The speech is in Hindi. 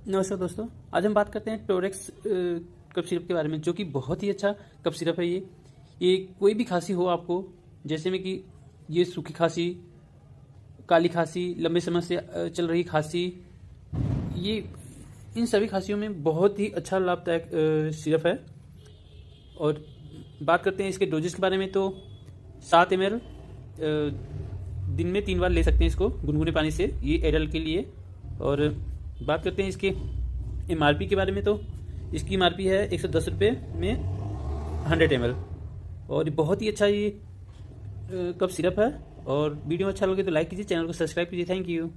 नमस्कार दोस्तों। आज हम बात करते हैं टोरेक्स कफ सिरप के बारे में, जो कि बहुत ही अच्छा कफ सिरप है। ये कोई भी खांसी हो आपको, जैसे में कि ये सूखी खांसी, काली खांसी, लंबे समय से चल रही खांसी, ये इन सभी खांसियों में बहुत ही अच्छा लाभदायक सिरप है। और बात करते हैं इसके डोजेस के बारे में, तो 7 ml दिन में 3 बार ले सकते हैं इसको गुनगुने पानी से, ये एडल्ट के लिए। और बात करते हैं इसके MRP के बारे में, तो इसकी MRP है 110 रुपये में 100 ml। और बहुत ही अच्छा ये कफ सिरप है। और वीडियो अच्छा लगे तो लाइक कीजिए, चैनल को सब्सक्राइब कीजिए। Thank you.